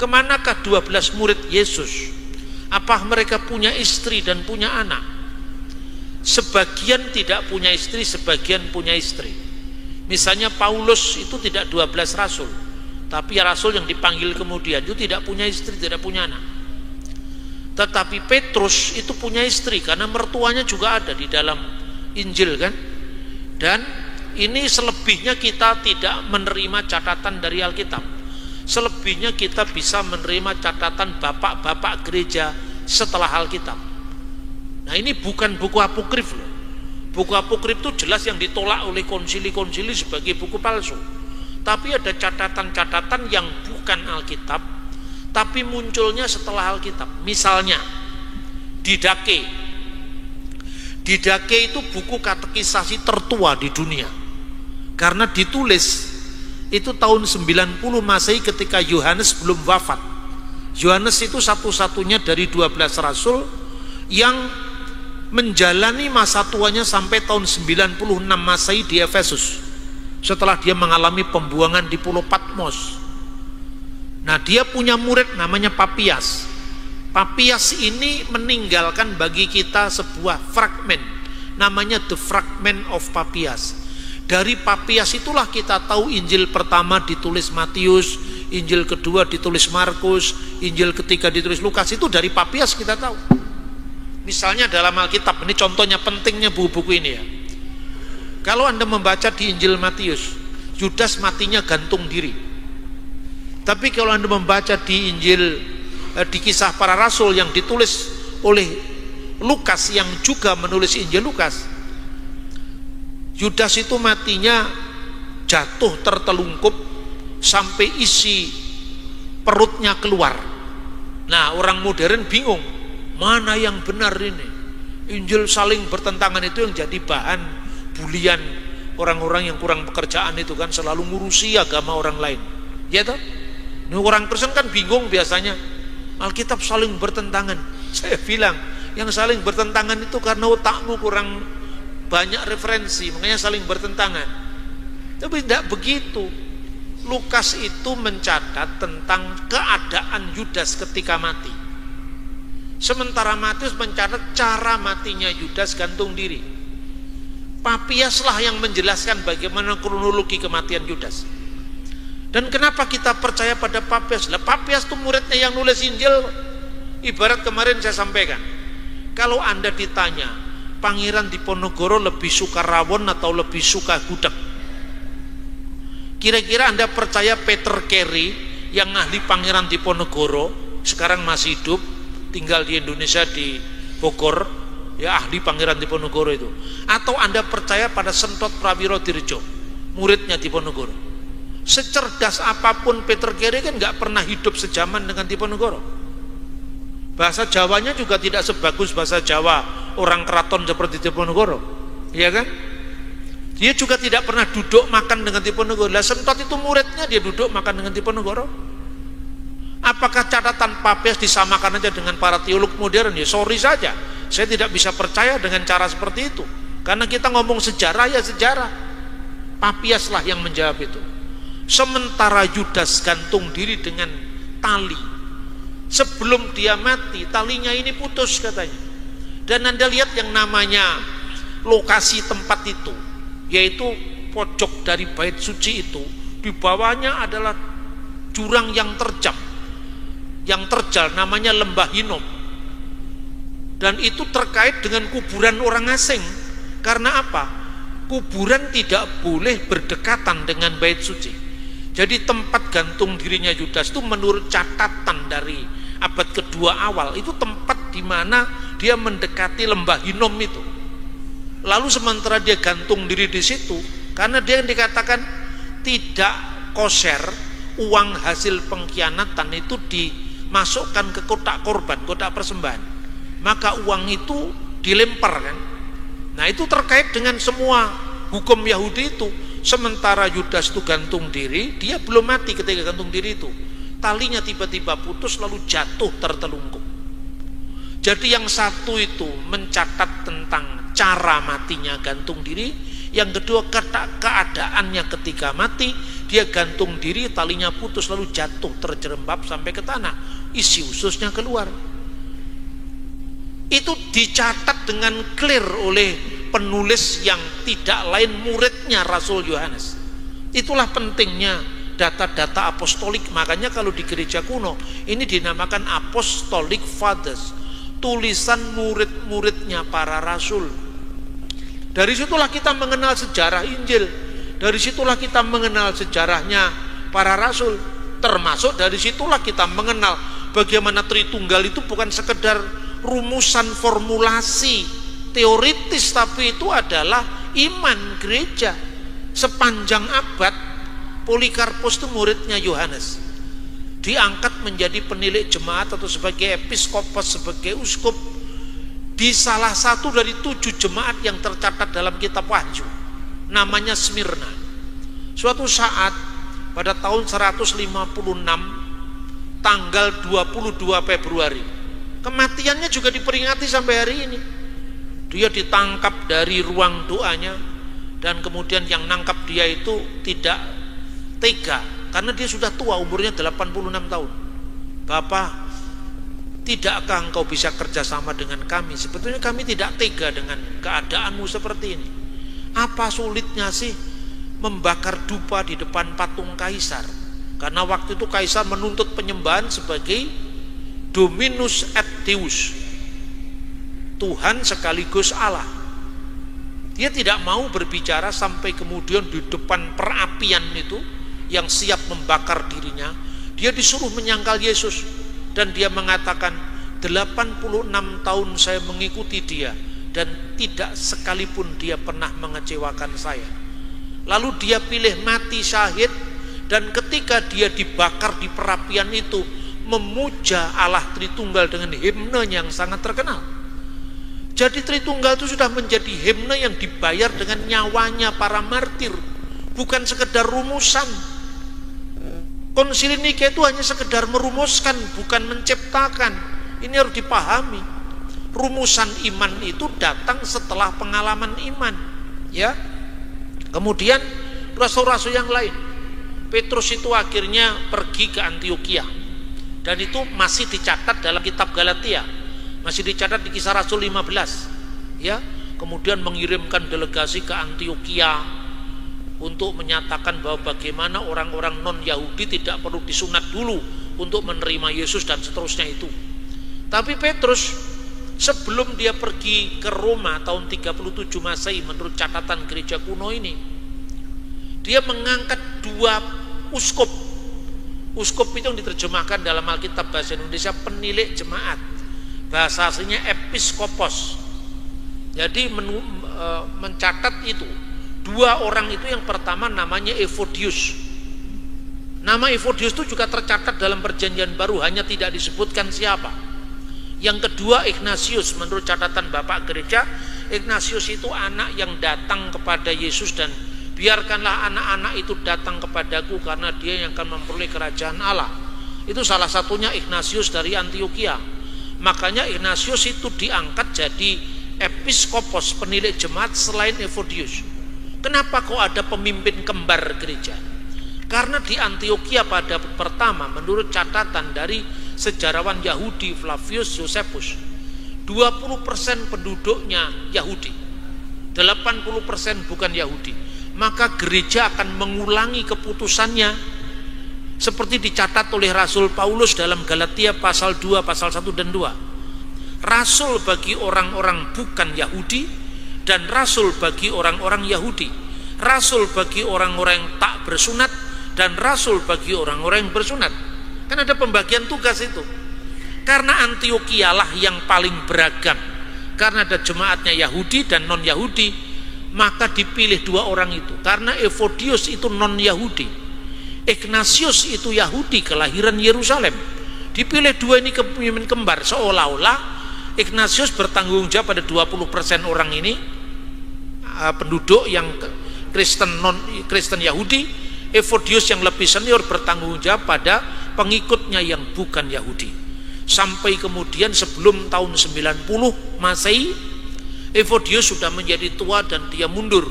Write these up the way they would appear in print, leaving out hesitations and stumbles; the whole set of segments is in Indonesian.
kemanakah 12 murid Yesus? Apa mereka punya istri dan punya anak? Sebagian tidak punya istri, sebagian punya istri. Misalnya Paulus itu tidak 12 rasul, tapi rasul yang dipanggil kemudian itu tidak punya istri, tidak punya anak. Tetapi Petrus itu punya istri karena mertuanya juga ada di dalam Injil kan. Dan ini selebihnya kita tidak menerima catatan dari Alkitab. Selebihnya kita bisa menerima catatan bapak-bapak gereja setelah Alkitab. Nah, ini bukan buku apokrif loh. Buku apokrif itu jelas yang ditolak oleh konsili-konsili sebagai buku palsu. Tapi ada catatan-catatan yang bukan Alkitab, tapi munculnya setelah Alkitab. Misalnya Didache. Didache itu buku katekisasi tertua di dunia. Karena ditulis itu tahun 90 Masehi ketika Yohanes belum wafat. Yohanes itu satu-satunya dari 12 rasul yang menjalani masa tuanya sampai tahun 96 Masehi di Efesus, setelah dia mengalami pembuangan di Pulau Patmos. Nah, dia punya murid namanya Papias. Papias ini meninggalkan bagi kita sebuah fragmen namanya The Fragment of Papias. Dari Papias itulah kita tahu Injil pertama ditulis Matius, Injil kedua ditulis Markus, Injil ketiga ditulis Lukas. Itu dari Papias kita tahu. Misalnya dalam Alkitab, ini contohnya pentingnya buku-buku ini ya. Kalau Anda membaca di Injil Matius, Yudas matinya gantung diri. Tapi kalau Anda membaca di Injil di Kisah Para Rasul yang ditulis oleh Lukas yang juga menulis Injil Lukas, Yudas itu matinya jatuh tertelungkup sampai isi perutnya keluar. Nah, orang modern bingung, mana yang benar ini? Injil saling bertentangan itu yang jadi bahan bulian orang-orang yang kurang pekerjaan itu kan, selalu ngurusi agama orang lain. Ya toh? Ini orang Kristen kan bingung biasanya. Alkitab saling bertentangan. Saya bilang, yang saling bertentangan itu karena otakmu kurang banyak referensi, makanya saling bertentangan. Tapi tidak begitu. Lukas itu mencatat tentang keadaan Yudas ketika mati, sementara Matius mencatat cara matinya Yudas gantung diri. Papiaslah yang menjelaskan bagaimana kronologi kematian Yudas. Dan kenapa kita percaya pada Papias? Lah, Papias itu muridnya yang nulis Injil. Ibarat kemarin saya sampaikan, kalau Anda ditanya Pangeran Diponegoro lebih suka rawon atau lebih suka gudeg, kira-kira Anda percaya Peter Carey yang ahli Pangeran Diponegoro sekarang masih hidup, tinggal di Indonesia di Bogor, ya, ahli Pangeran Diponegoro itu, atau Anda percaya pada Sentot Prawiro Dirjo, muridnya Diponegoro? Secerdas apapun Peter Carey kan nggak pernah hidup sejaman dengan Diponegoro. Bahasa Jawanya juga tidak sebagus bahasa Jawa orang keraton seperti Diponegoro, ya kan? Dia juga tidak pernah duduk makan dengan Diponegoro. Lah, Sentot itu muridnya, dia duduk makan dengan Diponegoro. Apakah catatan Papias disamakan aja dengan para teolog modern? Ya sorry saja, saya tidak bisa percaya dengan cara seperti itu. Karena kita ngomong sejarah, ya sejarah. Papiaslah yang menjawab itu. Sementara Yudas gantung diri dengan tali, sebelum dia mati talinya ini putus katanya. Dan Anda lihat yang namanya lokasi tempat itu, yaitu pojok dari bait suci itu, di bawahnya adalah jurang yang terjal namanya Lembah Hinom. Dan itu terkait dengan kuburan orang asing. Karena apa? Kuburan tidak boleh berdekatan dengan bait suci. Jadi tempat gantung dirinya Yudas itu menurut catatan dari abad kedua awal, itu tempat di mana dia mendekati Lembah Hinom itu. Lalu sementara dia gantung diri di situ, karena dia yang dikatakan tidak kosher, uang hasil pengkhianatan itu dimasukkan ke kotak korban, kotak persembahan, maka uang itu dilempar kan. Nah, itu terkait dengan semua hukum Yahudi itu. Sementara Yudas itu gantung diri, dia belum mati ketika gantung diri itu, talinya tiba-tiba putus lalu jatuh tertelungkup. Jadi yang satu itu mencatat tentang cara matinya gantung diri, yang kedua keadaannya ketika mati, dia gantung diri, talinya putus lalu jatuh terjerembab sampai ke tanah, isi ususnya keluar. Itu dicatat dengan clear oleh penulis yang tidak lain muridnya Rasul Yohanes. Itulah pentingnya data-data apostolik. Makanya kalau di gereja kuno ini dinamakan Apostolic Fathers, tulisan murid-muridnya para rasul. Dari situlah kita mengenal sejarah Injil, dari situlah kita mengenal sejarahnya para rasul, termasuk dari situlah kita mengenal bagaimana Tritunggal itu bukan sekedar rumusan formulasi teoritis, tapi itu adalah iman gereja. Sepanjang abad Polikarpus itu muridnya Yohanes, diangkat menjadi penilik jemaat atau sebagai episkopos, sebagai uskup di salah satu dari 7 jemaat yang tercatat dalam kitab Wahyu, namanya Smyrna. Suatu saat pada tahun 156 tanggal 22 Februari, kematiannya juga diperingati sampai hari ini. Dia ditangkap dari ruang doanya, dan kemudian yang nangkap dia itu tidak tega karena dia sudah tua, umurnya 86 tahun. Bapak, tidakkah engkau bisa kerjasama dengan kami? Sebetulnya kami tidak tega dengan keadaanmu seperti ini. Apa sulitnya sih membakar dupa di depan patung kaisar? Karena waktu itu kaisar menuntut penyembahan sebagai Dominus et Deus, Tuhan sekaligus Allah. Dia tidak mau berbicara sampai kemudian di depan perapian itu yang siap membakar dirinya, dia disuruh menyangkal Yesus, dan dia mengatakan 86 tahun saya mengikuti dia dan tidak sekalipun dia pernah mengecewakan saya. Lalu dia pilih mati syahid, dan ketika dia dibakar di perapian itu memuja Allah Tritunggal dengan himne yang sangat terkenal. Jadi Tritunggal itu sudah menjadi himne yang dibayar dengan nyawanya para martir, bukan sekedar rumusan. Konsili Nikea itu hanya sekedar merumuskan, bukan menciptakan. Ini harus dipahami. Rumusan iman itu datang setelah pengalaman iman, ya. Kemudian rasul-rasul yang lain, Petrus itu akhirnya pergi ke Antioquia, dan itu masih dicatat dalam kitab Galatia, masih dicatat di Kisah Rasul 15, ya. Kemudian mengirimkan delegasi ke Antioquia untuk menyatakan bahwa bagaimana orang-orang non-Yahudi tidak perlu disunat dulu untuk menerima Yesus dan seterusnya itu. Tapi Petrus sebelum dia pergi ke Roma tahun 37 Masehi menurut catatan gereja kuno ini, dia mengangkat 2 uskup. Uskup itu yang diterjemahkan dalam Alkitab bahasa Indonesia penilik jemaat, bahasa aslinya episkopos. Jadi mencatat itu 2 orang itu, yang pertama namanya Evodius. Nama Evodius itu juga tercatat dalam Perjanjian Baru, hanya tidak disebutkan siapa. Yang kedua Ignatius, menurut catatan Bapak Gereja, Ignatius itu anak yang datang kepada Yesus dan biarkanlah anak-anak itu datang kepadaku karena dia yang akan memperoleh kerajaan Allah. Itu salah satunya Ignatius dari Antioquia. Makanya Ignatius itu diangkat jadi episkopos, penilik jemaat selain Evodius. Kenapa kok ada pemimpin kembar gereja? Karena di Antioquia pada pertama, menurut catatan dari sejarawan Yahudi Flavius Josephus, 20% penduduknya Yahudi, 80% bukan Yahudi. Maka gereja akan mengulangi keputusannya seperti dicatat oleh Rasul Paulus dalam Galatia pasal 2, pasal 1 dan 2. Rasul bagi orang-orang bukan Yahudi dan rasul bagi orang-orang Yahudi, rasul bagi orang-orang yang tak bersunat dan rasul bagi orang-orang yang bersunat. Kan ada pembagian tugas itu. Karena Antioquia lah yang paling beragam, karena ada jemaatnya Yahudi dan non-Yahudi, maka dipilih 2 orang itu. Karena Evodius itu non-Yahudi, Ignatius itu Yahudi kelahiran Yerusalem, dipilih 2 ini pemimpin kembar, seolah-olah Ignatius bertanggung jawab pada 20% orang ini, penduduk yang Kristen Yahudi. Evodius yang lebih senior bertanggung jawab pada pengikutnya yang bukan Yahudi. Sampai kemudian sebelum tahun 90 Masehi, Evodius sudah menjadi tua dan dia mundur,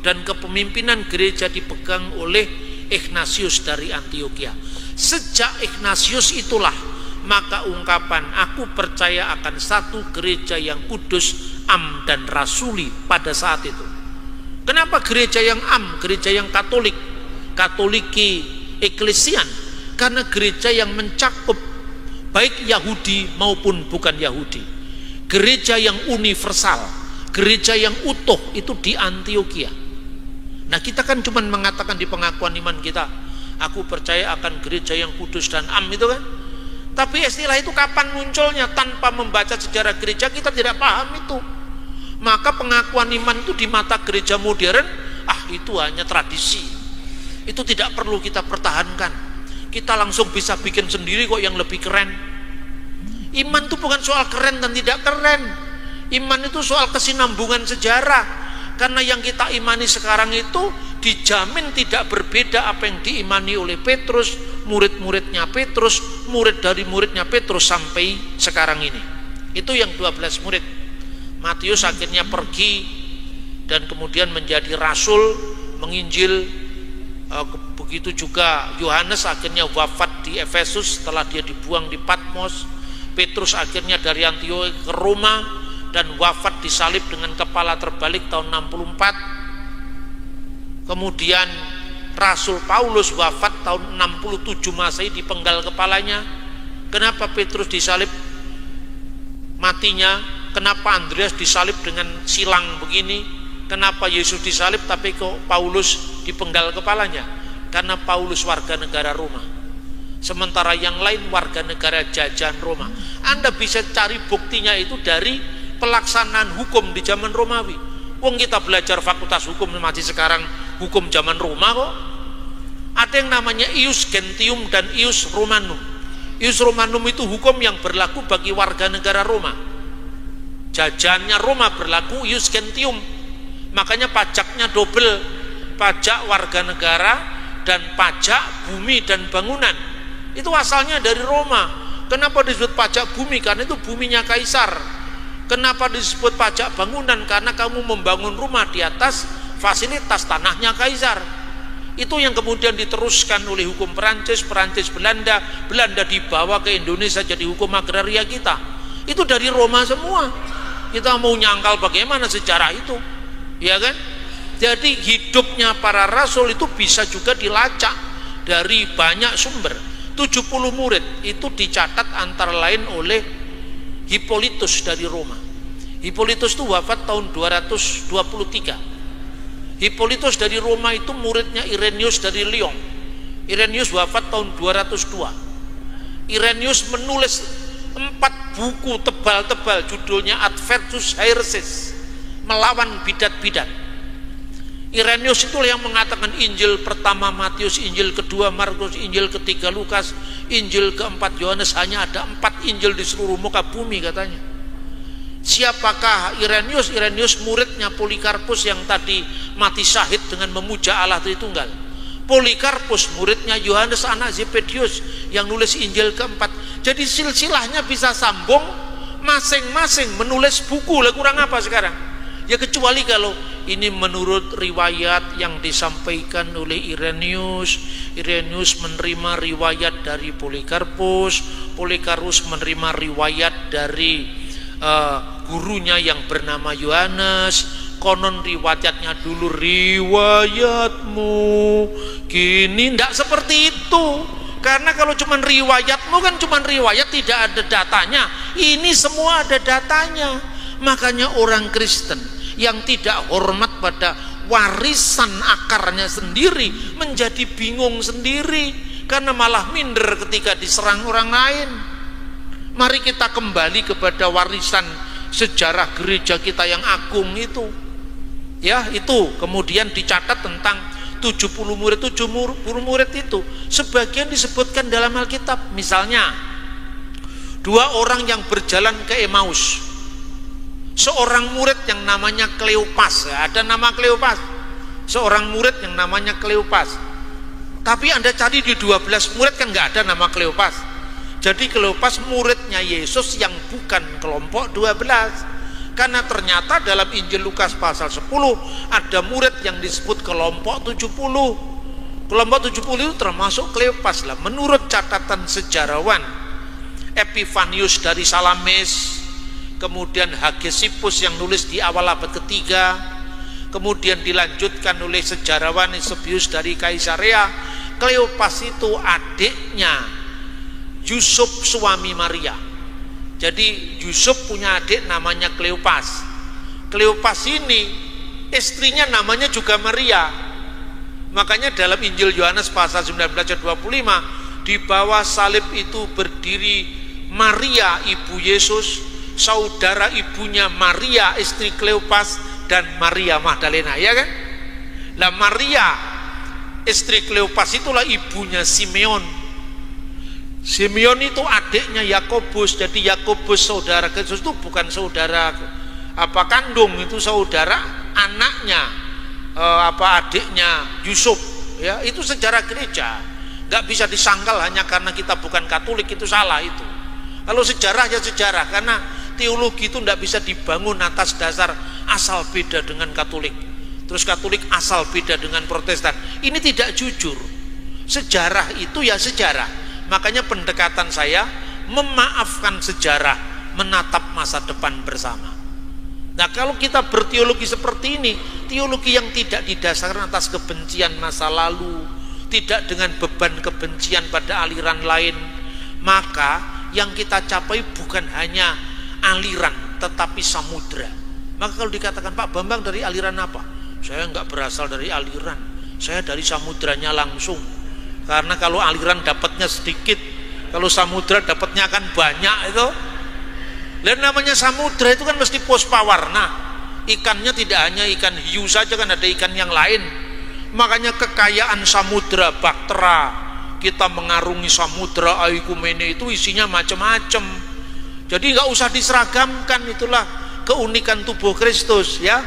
dan kepemimpinan gereja dipegang oleh Ignatius dari Antioquia. Sejak Ignatius itulah maka ungkapan aku percaya akan satu gereja yang kudus, am dan rasuli pada saat itu. Kenapa gereja yang am, gereja yang katolik, katoliki eklesian? Karena gereja yang mencakup baik Yahudi maupun bukan Yahudi. Gereja yang universal, gereja yang utuh itu di Antioquia. Nah, kita kan cuma mengatakan di pengakuan iman kita, aku percaya akan gereja yang kudus dan am itu kan. Tapi istilah itu kapan munculnya? Tanpa membaca sejarah gereja kita tidak paham itu. Maka pengakuan iman itu di mata gereja modern, itu hanya tradisi. Itu tidak perlu kita pertahankan. Kita langsung bisa bikin sendiri kok yang lebih keren. Iman itu bukan soal keren dan tidak keren. Iman itu soal kesinambungan sejarah. Karena yang kita imani sekarang itu dijamin tidak berbeda apa yang diimani oleh Petrus, murid-muridnya Petrus, murid dari muridnya Petrus sampai sekarang ini. Itu yang 12 murid. Matius akhirnya pergi dan kemudian menjadi rasul, menginjil. Begitu juga Yohanes akhirnya wafat di Efesus setelah dia dibuang di Patmos. Petrus akhirnya dari Antioquia ke Roma dan wafat disalib dengan kepala terbalik tahun 64. Kemudian Rasul Paulus wafat tahun 67 Masehi dipenggal kepalanya. Kenapa Petrus disalib matinya? Kenapa Andreas disalib dengan silang begini? Kenapa Yesus disalib tapi kok Paulus dipenggal kepalanya? Karena Paulus warga negara Roma, sementara yang lain warga negara jajahan Roma. Anda bisa cari buktinya itu dari pelaksanaan hukum di zaman Romawi. Wong kita belajar fakultas hukum masih sekarang hukum zaman Roma kok. Ada yang namanya ius gentium dan ius romanum. Ius romanum itu hukum yang berlaku bagi warga negara Roma. Jajahannya Roma berlaku ius gentium. Makanya pajaknya double, pajak warga negara dan pajak bumi dan bangunan. Itu asalnya dari Roma. Kenapa disebut pajak bumi? Karena itu buminya kaisar. Kenapa disebut pajak bangunan? Karena kamu membangun rumah di atas fasilitas tanahnya kaisar. Itu yang kemudian diteruskan oleh hukum Perancis, Belanda. Belanda dibawa ke Indonesia jadi hukum agraria kita. Itu dari Roma semua. Kita mau nyangkal bagaimana sejarah itu, ya kan? Jadi hidupnya para rasul itu bisa juga dilacak dari banyak sumber. 70 murid itu dicatat antara lain oleh Hippolytus dari Roma. Hippolytus itu wafat tahun 223. Hippolytus dari Roma itu muridnya Irenaeus dari Lyon. Irenaeus wafat tahun 202. Irenaeus menulis 4 buku tebal-tebal, judulnya Adversus Haereses, melawan bidat-bidat. Irenaeus itu yang mengatakan Injil pertama Matius, Injil kedua Markus, Injil ketiga Lukas, Injil keempat Yohanes, hanya ada 4 Injil di seluruh muka bumi katanya. Siapakah Irenaeus? Irenaeus muridnya Polikarpus yang tadi mati syahid dengan memuja Allah Tritunggal. Polikarpus muridnya Yohanes anak Zebedius yang nulis Injil keempat. Jadi silsilahnya bisa sambung, masing-masing menulis buku. Lah kurang apa sekarang? Ya kecuali kalau ini menurut riwayat yang disampaikan oleh Irenaeus. Irenaeus menerima riwayat dari Polikarpus. Polikarpus menerima riwayat dari gurunya yang bernama Yohanes. Konon riwayatnya dulu riwayatmu kini. Tidak seperti itu. Karena kalau cuma riwayatmu kan cuma riwayat, tidak ada datanya. Ini semua ada datanya. Makanya orang Kristen yang tidak hormat pada warisan akarnya sendiri menjadi bingung sendiri, karena malah minder ketika diserang orang lain. Mari kita kembali kepada warisan sejarah gereja kita yang agung itu. Ya, itu kemudian dicatat tentang 70 murid. 70 murid itu sebagian disebutkan dalam Alkitab. Misalnya 2 orang yang berjalan ke Emmaus. Seorang murid yang namanya Kleopas, ya, ada nama Kleopas. Seorang murid yang namanya Kleopas. Tapi Anda cari di 12 murid kan nggak ada nama Kleopas. Jadi Kleopas muridnya Yesus yang bukan kelompok 12. Karena ternyata dalam Injil Lukas pasal 10 ada murid yang disebut kelompok 70. Kelompok 70 itu termasuk Kleopas lah. Menurut catatan sejarawan Epifanius dari Salamis, kemudian Hagesippus yang nulis di awal abad ketiga, kemudian dilanjutkan oleh sejarawan Eusebius dari Kaisarea, Kleopas itu adiknya Yusuf suami Maria. Jadi Yusuf punya adik namanya Kleopas. Kleopas ini istrinya namanya juga Maria. Makanya dalam Injil Yohanes pasal 19 ayat 25, di bawah salib itu berdiri Maria ibu Yesus, saudara ibunya Maria istri Kleopas, dan Maria Magdalena, ya kan? Nah, Maria istri Kleopas itulah ibunya Simeon. Simeon itu adiknya Yakobus. Jadi Yakobus saudara Yesus itu bukan saudara kandung, itu saudara anaknya adiknya Yusuf, ya. Itu sejarah gereja, nggak bisa disangkal hanya karena kita bukan Katolik, itu salah itu. Kalau sejarah ya sejarah, karena teologi itu nggak bisa dibangun atas dasar asal beda dengan Katolik, terus Katolik asal beda dengan Protestan. Ini tidak jujur. Sejarah itu ya sejarah. Makanya pendekatan saya memaafkan sejarah, menatap masa depan bersama. Nah, kalau kita berteologi seperti ini, teologi yang tidak didasarkan atas kebencian masa lalu, tidak dengan beban kebencian pada aliran lain, maka yang kita capai bukan hanya aliran, tetapi samudra. Maka kalau dikatakan, Pak Bambang dari aliran apa? Saya enggak berasal dari aliran, saya dari samudranya langsung. Karena kalau aliran dapatnya sedikit, kalau samudra dapatnya akan banyak itu. Dan namanya samudra itu kan mesti puspawarna. Ikannya tidak hanya ikan hiu saja, kan ada ikan yang lain. Makanya kekayaan samudra, baktera, kita mengarungi samudra Aikumene itu isinya macam-macam. Jadi nggak usah diseragamkan, itulah keunikan tubuh Kristus, ya.